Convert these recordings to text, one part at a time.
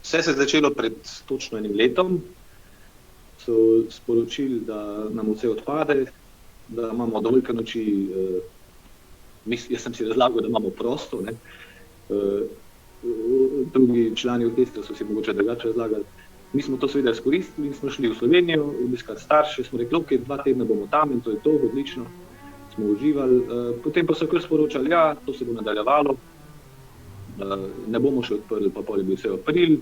Vse se je začelo pred točno enim letom. So sporočili, da nam vse odpade, da imamo do velike noči, jaz sem si razlagal, da imamo prosto, ne. Drugi člani orkestra so si mogoče drugače razlagali. Mi smo to seveda izkoristili in smo šli v Slovenijo, obiskati starše, smo rekli, ok, 2 tedna bomo tam in to je to, odlično, smo uživali. Potem pa so kar sporočali, ja, to se bo nadaljevalo, ne bomo še odprli, pa pol je bil vse april.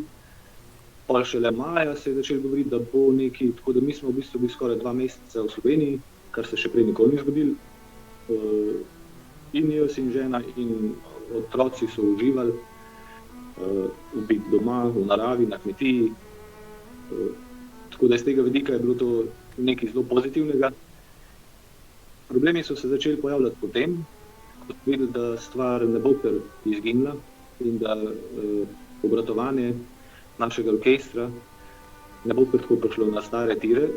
Pol šele maja se je začelo govoriti, da bo nekaj, tako da mi smo v bistvu bili skoraj 2 meseca v Sloveniji, kar se še prej nikoli ni zgodilo. In jaz in žena in otroci so uživali, biti doma, v naravi, na kmetiji. Tako da iz tega vidika je bilo to nekaj zelo pozitivnega. Problemi so se začeli pojavljati potem, ko smo videli, da stvar ne bo kar izginila in da obratovanje našega orkestra ne bo kar tako prišlo na stare tire,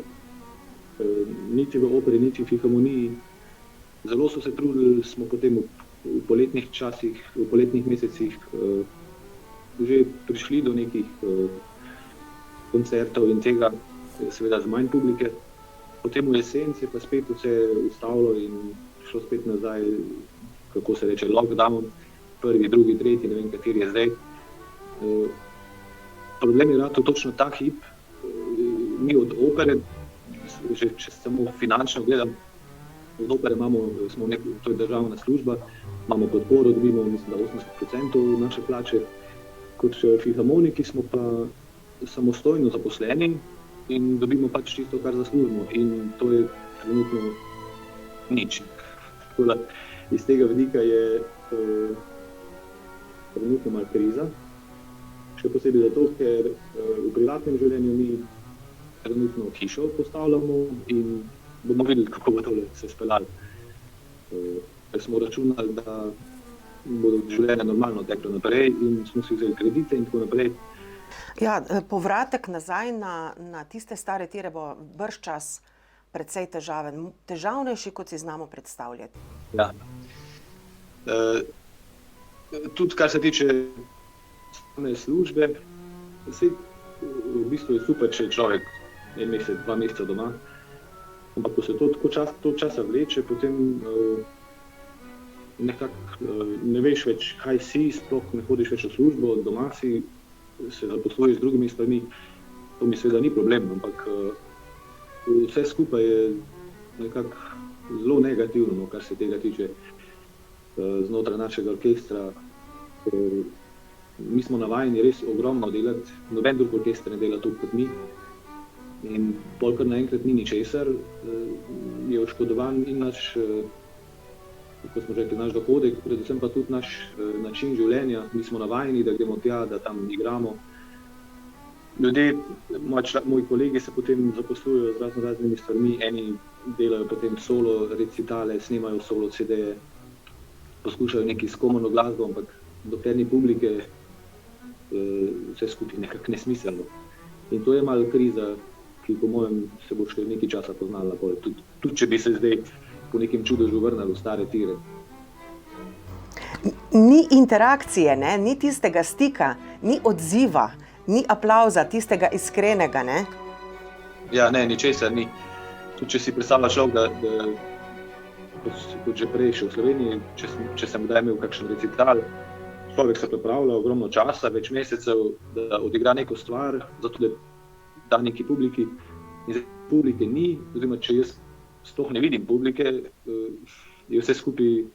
niti v operi, niti v filharmoniji. Zelo so se trudili, smo potem v poletnih časih, v poletnih mesecih že prišli do nekih koncertov in tega, seveda z manj publike. Potem v jesen se je pa spet vse ustavilo in šlo spet nazaj, kako se reče, lockdown, 1., 2., 3., ne vem, kateri je zdaj. Problem je ratal točno ta hip, mi od opere, že če samo finančno gledam, od opere to je državna služba, imamo podporo, dobimo, mislim, da 80% naše plače. Kot filharmoniki smo pa samostojno zaposleni in dobimo pač čisto, kar zaslužimo. In to je trenutno nič. Tako da iz tega vidika je trenutno malo kriza. Še posebej zato, ker v privatnem življenju mi trenutno hišo postavljamo in bomo videli, kako bo tole se speljalo. Ker smo računali, da bo življenje normalno teklo naprej in smo si vzeli kredite in tako naprej. Ja, povratek nazaj na tiste stare tire bo bržčas precej težaven. Težavnejši, kot si znamo predstavljati. Ja. Tudi kar se tiče same službe, v bistvu je super, če je človek 1 mesec, 2 meseca doma, ampak ko se to tako časa vleče, potem nekako ne veš več, kaj si, sploh ne hodiš več v službo, doma si, se zaposluješ z drugimi stvarmi, to mi seveda ni problem, ampak vse skupaj je nekako zelo negativno, kar se tega tiče znotraj našega orkestra. Mi smo navajeni res ogromno delati, noben drug orkester ne dela toliko kot mi. In bolj kar naenkrat ni ničesar, je oškodovan in naš, kako smo rekli, naš dohodek, predvsem pa tudi naš način življenja. Mi smo navajeni, da gremo tja, da tam igramo. Ljudje, moji kolegi se potem zaposlujejo z raznimi stvarmi, eni delajo potem solo recitale, snemajo solo CD-je, poskušajo nekaj s komorno glasbo, ampak dokler ni publike, vse skupaj nekako nesmiselno. In to je malo kriza, ki po mojem se bo še nekaj časa poznala. Tudi če bi se zdaj po nekem čudežu vrnili v stare tire. Ni interakcije, ne? Ni tistega stika, ni odziva, ni aplavza, tistega iskrenega, ne? Ja, ne, ničesar ni. Tudi če si predstavlja človek, da kot že prej še v Sloveniji, če sem kdaj imel kakšen recital, človek se pripravlja ogromno časa, več mesecev, da odigra neko stvar, zato da da neki publiki. In zdaj publike ni, oziroma če jaz sploh ne vidim publike, je vse skupaj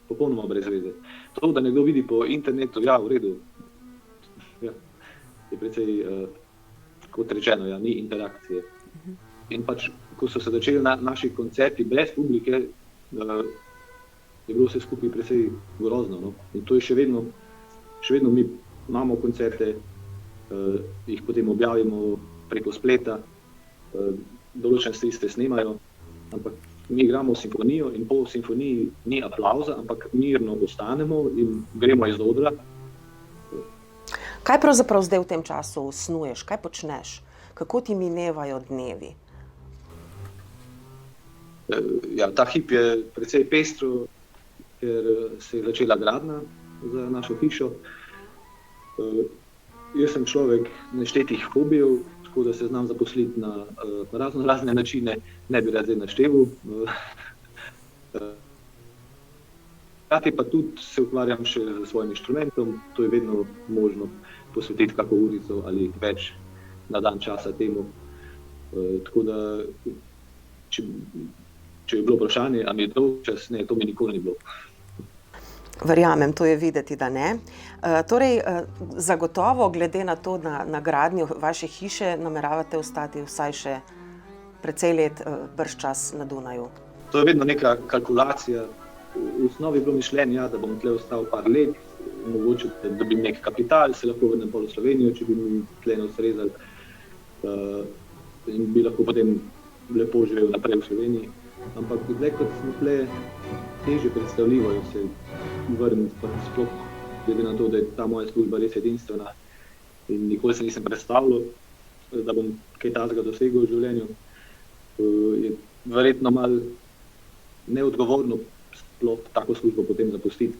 popolnoma brez veze. To, da nekdo vidi po internetu, ja, v redu, ja, je precej, kot rečeno, ja, ni interakcije. In pač, ko so se začeli naši koncerti brez publike, je bilo vse skupaj precej grozno, no. In to je še vedno mi imamo koncerte, jih potem objavimo preko spleta, določene stvari se snemajo, ampak mi igramo simfonijo in po simfoniji ni aplavza, ampak mirno ostanemo in gremo iz odra. Kaj pravzaprav zdaj v tem času snuješ? Kaj počneš? Kako ti minevajo dnevi? Ja, ta hip je precej pestro, ker se je začela gradnja za našo hišo. jaz sem človek neštetih hobijev, tako da se znam zaposliti na razne načine, ne bi rad zdaj našteval. Hkrati pa tudi se ukvarjam še z svojim inštrumentom, to je vedno možno posvetiti kako urico ali več na dan časa temu. Tako da, če je bilo vprašanje, a mi je dolg čas, ne, to mi nikoli ni bilo. Verjamem, to je videti, da ne. Torej, zagotovo, glede na to, na gradnjo vaše hiše, nameravate ostati vsaj še precej let bržčas na Dunaju. To je vedno neka kalkulacija. V osnovi je bilo mišljenje, da bom tle ostal par let, mogoče da dobim nek kapital, se lahko vrnem pol v Slovenijo, če bi mi tle ne ustrezali, in bi lahko potem lepo živel naprej v Sloveniji. Ampak zdaj, kot smo tle, težje predstavljivo je se vrniti, pa sploh glede na to, da je ta moja služba res edinstvena in nikoli se nisem predstavljal, da bom kaj takega dosegel v življenju. Je verjetno malo neodgovorno sploh tako službo potem zapustiti.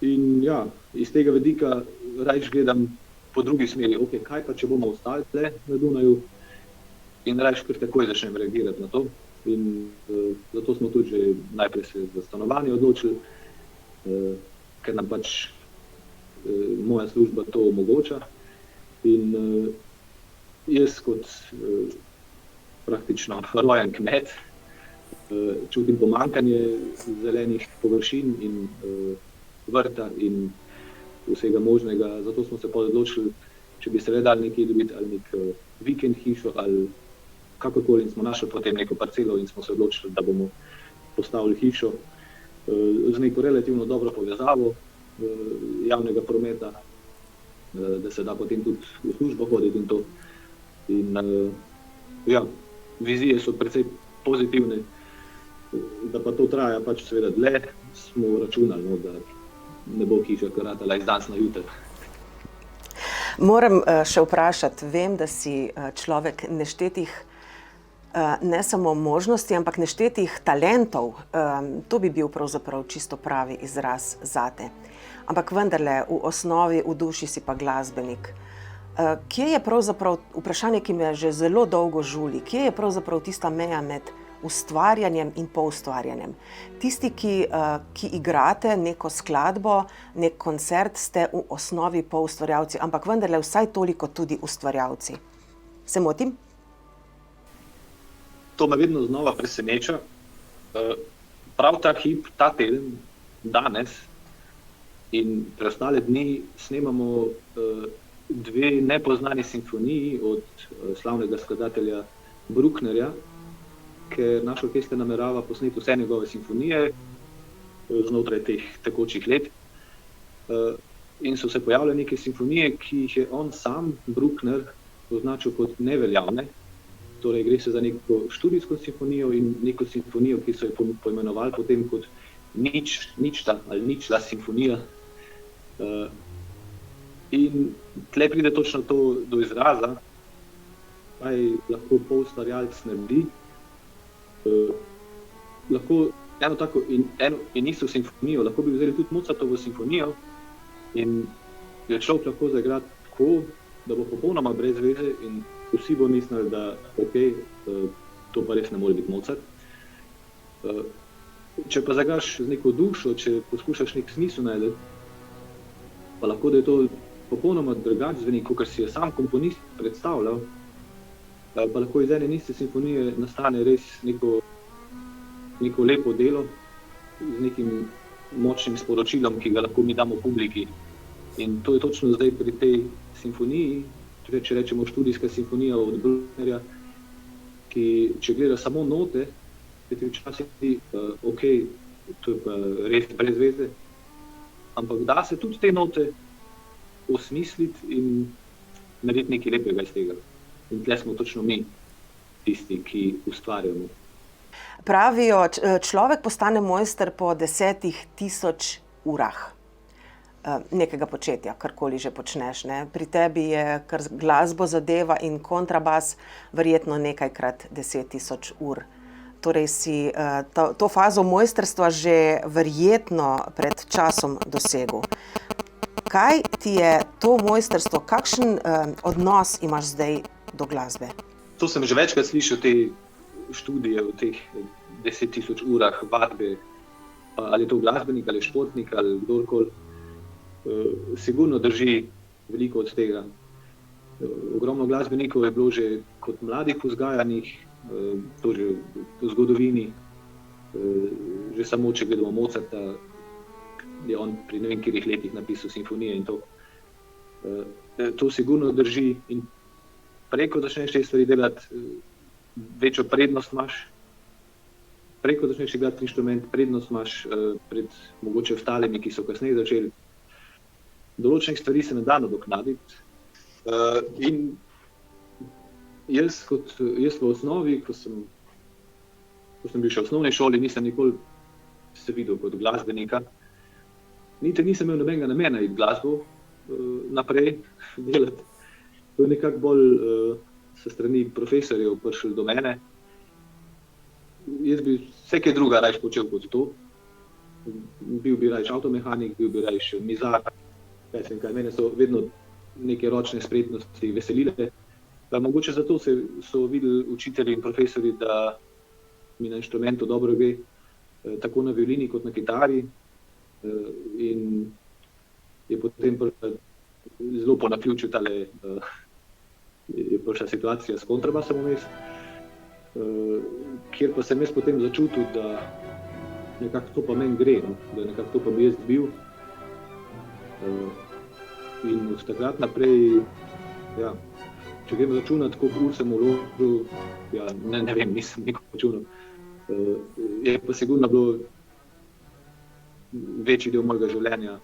In ja, iz tega vidika rajš gledam po drugi smeri, ok, kaj pa, če bomo ostali tle na Dunaju, in rajš kar takoj začnem reagirati na to. In zato smo tudi že najprej se za stanovanje odločili, ker nam pač moja služba to omogoča. In jaz kot praktično rojen kmet čutim pomanjkanje zelenih površin in vrta in vsega možnega. Zato smo se odločili, če bi se le dali nekje dobiti ali nek vikend hišo ali kakorkoli, in smo našli potem neko parcelo in smo se odločili, da bomo postavili hišo z neko relativno dobro povezavo javnega prometa, da se da potem tudi v službo hoditi in to. In ja, vizije so precej pozitivne, da pa to traja pač seveda dlje, smo računali, no, da ne bo hiša kar ratala iz danes na jutri. Moram še vprašati, vem, da si človek neštetih ne samo možnosti, ampak neštetih talentov. To bi bil pravzaprav čisto pravi izraz zate. Ampak vendarle, v osnovi, v duši si pa glasbenik. Kje je pravzaprav, vprašanje, ki me že zelo dolgo žuli, kje je pravzaprav tista meja med ustvarjanjem in poustvarjanjem? Tisti, ki igrate neko skladbo, nek koncert, ste v osnovi poustvarjalci, ampak vendarle vsaj toliko tudi ustvarjalci. Se motim? To me vedno znova preseneča. Prav ta hip, ta teden, danes in preostale dni snemamo dve nepoznani simfoniji od slavnega skladatelja Brucknerja, ker naš orkester namerava posneti vse njegove simfonije znotraj teh tekočih let. In so se pojavile neke simfonije, ki jih je on sam, Bruckner, označil kot neveljavne. Torej gre se za neko študijsko simfonijo in neko simfonijo, ki so jo poimenovali potem kot ničta ali ničla simfonija. In tle pride točno to do izraza, kaj lahko poustvarjalec naredi. Lahko eno tako in isto simfonijo, lahko bi vzeli tudi Mozartovo simfonijo in jo človek lahko zaigra tako, da bo popolnoma brez veze in vsi bo mislili, da ok, to pa res ne more biti Mozart. Če pa zaigraš z neko dušo, če poskušaš nek smisel najti, pa lahko da je to popolnoma drugače zveni, kot si je sam komponist predstavljal, pa lahko iz ene in iste simfonije nastane res neko lepo delo z nekim močnim sporočilom, ki ga lahko mi damo publiki. In to je točno zdaj pri tej simfoniji, če rečemo študijska simfonija od Brucknerja, ki če gleda samo note, je ti včasih ok, to je pa res brez veze, ampak da se tudi te note osmisliti in narediti nekaj lepega iz tega. In tle smo točno mi, tisti, ki ustvarjamo. Pravijo, človek postane mojster po 10.000 urah nekega početja, karkoli že počneš, ne. Pri tebi je, kar glasbo zadeva in kontrabas, verjetno nekajkrat 10.000 ur. Torej si to fazo mojstrstva že verjetno pred časom dosegel. Kaj ti je to mojstrstvo, kakšen odnos imaš zdaj do glasbe? To sem že večkrat slišal, te študije v teh 10.000 urah vadbe, ali je to glasbenik, ali športnik, ali kdorkoli. Sigurno drži veliko od tega. Ogromno glasbenikov je bilo že kot mladih vzgajanih, to že v zgodovini. Že samo, če gledamo Mozarta, je on pri ne vem katerih letih napisal simfonije in to. To sigurno drži in preko začneš te stvari delati, večjo prednost imaš. Preko začneš igrati inštrument, prednost imaš pred mogoče ostalimi, ki so kasneje začeli. Določenih stvari se ne da nadoknaditi. In jaz v osnovi, ko sem bil še v osnovni šoli, nisem nikoli se videl kot glasbenika. Niti nisem imel nobenega namena iti glasbo naprej delati. To je nekako bolj s strani profesorjev prišlo do mene. Jaz bi vse kaj druga rajš počel kot to. Bil bi rajš avtomehanik, bil bi rajš mizar. Mene so vedno neke ročne spretnosti veselile. Mogoče zato so videli učitelji in profesori, da mi na inštrumentu dobro gre, tako na violini kot na kitari. In je potem zelo po naključju je prišla situacija s kontrabasom vmes, kjer pa sem jaz potem začutil, da nekako to pa meni gre, da nekako to pa bi jaz bil. In od takrat naprej, ja, če grem računati, koliko ur sem vložil, ja, ne vem, nisem nikoli računal. Je pa sigurno bilo večji del mojega življenja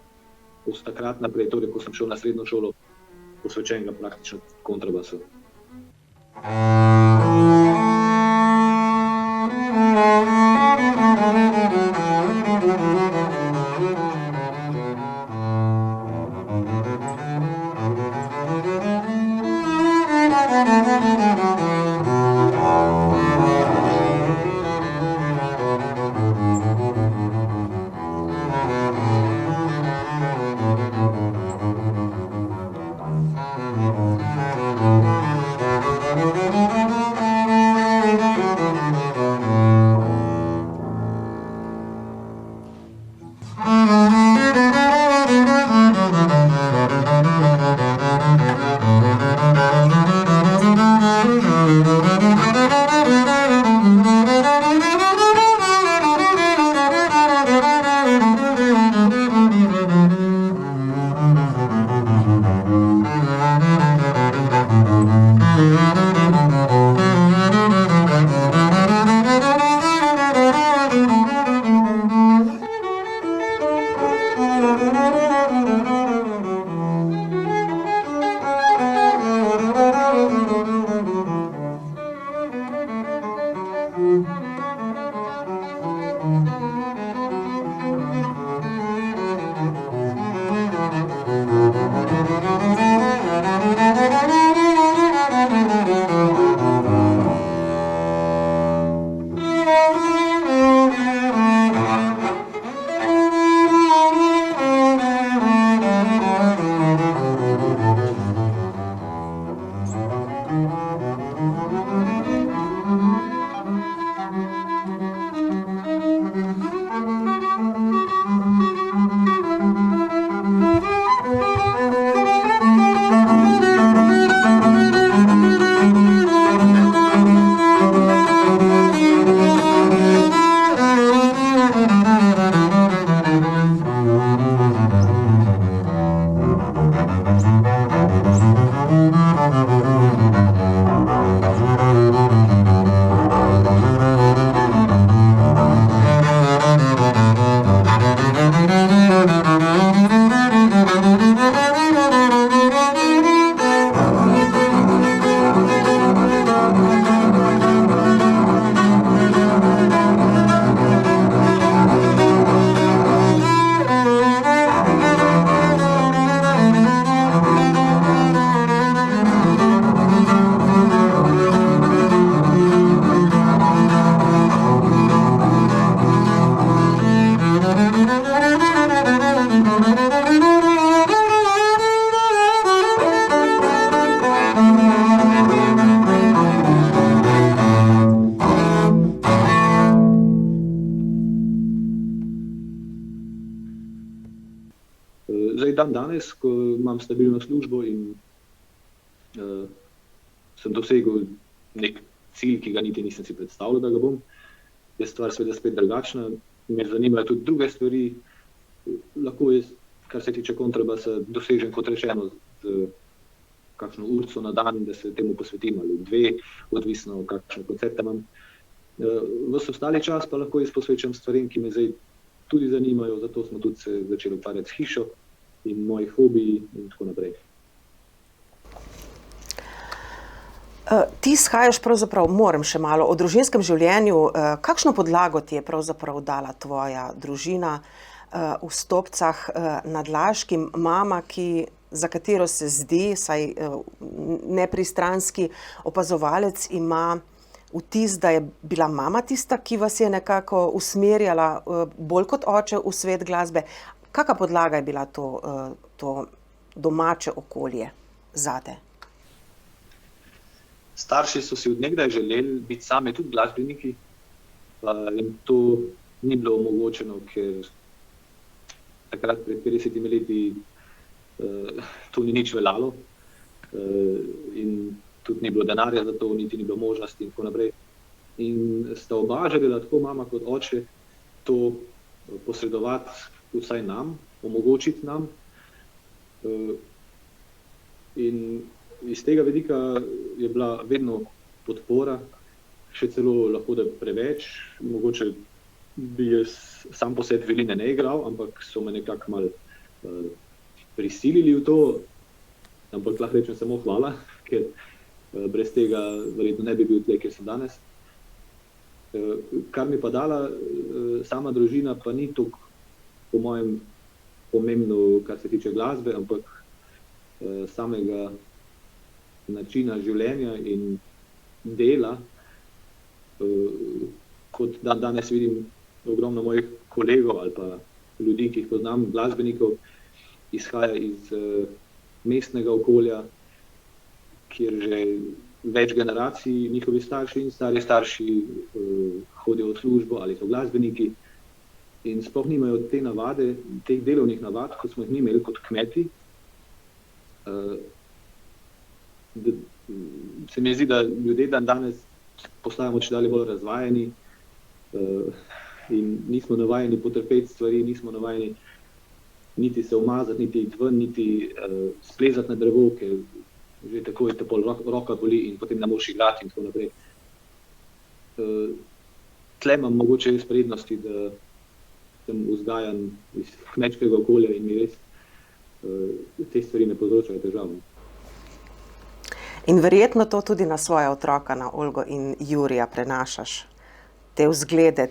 od takrat naprej, torej ko sem šel na srednjo šolo, posvečenega praktično kontrabasu. dan danes, ko imam stabilno službo in sem dosegel nek cilj, ki ga niti nisem si predstavljal, da ga bom, je stvar seveda spet drugačna. Me zanimajo tudi druge stvari. Lahko je, kar se tiče kontrabasa, dosežen, kot rečeno, z kakšno urco na dan, da se temu posvetim, ali 2, odvisno kakšne koncerte imam. Ves ostali čas pa lahko jaz posvečam stvarem, ki me zdaj tudi zanimajo, zato smo tudi se začeli ukvarjati s hišo in moji hobiji in tako naprej. Ti izhajaš pravzaprav, moram še malo o družinskem življenju. Kakšno podlago ti je pravzaprav dala tvoja družina v Stopcah nad Laškim, mama, za katero se zdi, saj nepristranski opazovalec ima vtis, da je bila mama tista, ki vas je nekako usmerjala bolj kot oče v svet glasbe. Kakšna podlaga je bila to domače okolje zate? Starši so si od nekdaj želeli biti sami tudi glasbeniki, in to ni bilo omogočeno, ker takrat pred 50 leti to ni nič veljalo in tudi ni bilo denarja za to, niti ni bilo možnosti in tako naprej. In sta oba želela, tako mama kot oče, to posredovati vsaj nam, omogočiti nam. In iz tega vidika je bila vedno podpora, še celo lahko da preveč. Mogoče bi jaz sam po sebi violine ne igral, ampak so me nekako malo prisilili v to, ampak lahko rečem samo hvala, ker brez tega verjetno ne bi bil tle, kjer sem danes. Kar mi pa dala sama družina, pa ni toliko po mojem pomembno, kar se tiče glasbe, ampak samega načina življenja in dela. Kot danes vidim ogromno mojih kolegov ali pa ljudi, ki jih poznam, glasbenikov, izhaja iz mestnega okolja, kjer že več generacij njihovi starši in stari starši hodijo v službo ali so glasbeniki in sploh nimajo te navade, teh delovnih navad, kot smo jih imeli kot kmeti. Se mi zdi, da ljudje danes postajamo čedalje bolj razvajeni in nismo navajeni potrpeti stvari, nismo navajeni niti se umazati, niti iti ven, niti splezati na drevo, ker že tako je pol roka boli in potem ne moreš igrati in tako naprej. Tle imam mogoče res prednosti, da sem vzgajan iz kmečkega okolja in mi res te stvari ne povzročajo težav. In verjetno to tudi na svoja otroka, na Olgo in Jurija prenašaš. Te vzglede,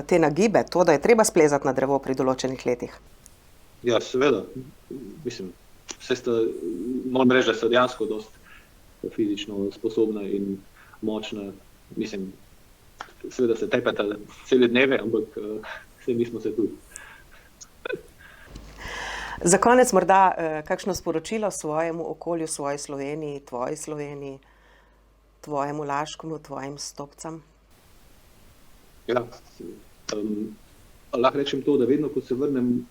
te nagibe, to, da je treba splezati na drevo pri določenih letih. Ja, seveda. Mislim, moram reči, da sta dejansko dosti fizično sposobna in močna. Mislim, seveda se tepeta cele dneve, ampak vse mi smo se tudi. Za konec morda kakšno sporočilo svojemu okolju, svoji Sloveniji, tvoji Sloveniji, tvojemu Laškemu, tvojim Stopcam? Ja, lahko rečem to, da vedno, ko se vrnem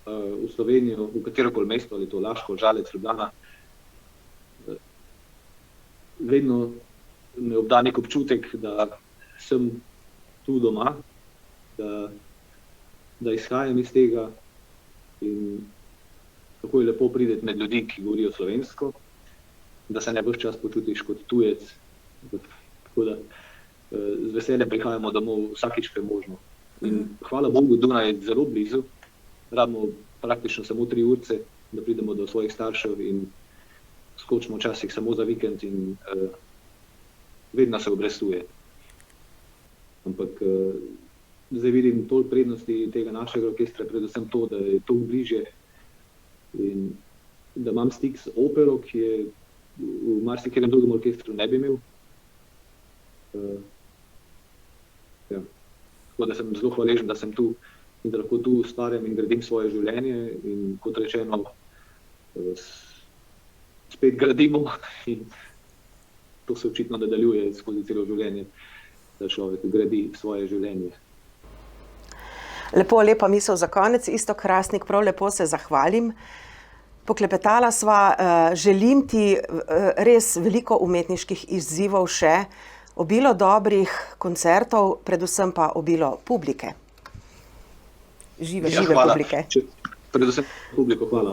v Slovenijo, v katerokoli mesto, ali to Laško, Žalec, Ljubljana, vedno me obda nek občutek, da sem tu doma, da izhajam iz tega in kako je lepo priti med ljudi, ki govorijo slovensko, da se ne ves čas počutiš kot tujec. Tako da z veseljem prihajamo domov vsakič, ko je možno. In hvala Bogu, Dunaj je zelo blizu, rabimo praktično samo 3 urce, da pridemo do svojih staršev in skočimo včasih samo za vikend in vedno se obrestuje. Ampak zdaj vidim toliko prednosti tega našega orkestra, predvsem to, da je to bližje in da imam stik s opero, ki je v marsikaterem drugem orkestru ne bi imel. Ja. Tako da sem zelo hvaležen, da sem tu in da lahko tu ustvarjam in gradim svoje življenje in kot rečeno spet gradimo in to se očitno nadaljuje skozi celo življenje, da človek gradi svoje življenje. Lepa misel za konec, Iztok Hrastnik, prav lepo se zahvalim Poklepetala sva, želim ti res veliko umetniških izzivov še, obilo dobrih koncertov, predvsem pa obilo publike. Žive hvala. publike. Predvsem publiko, hvala.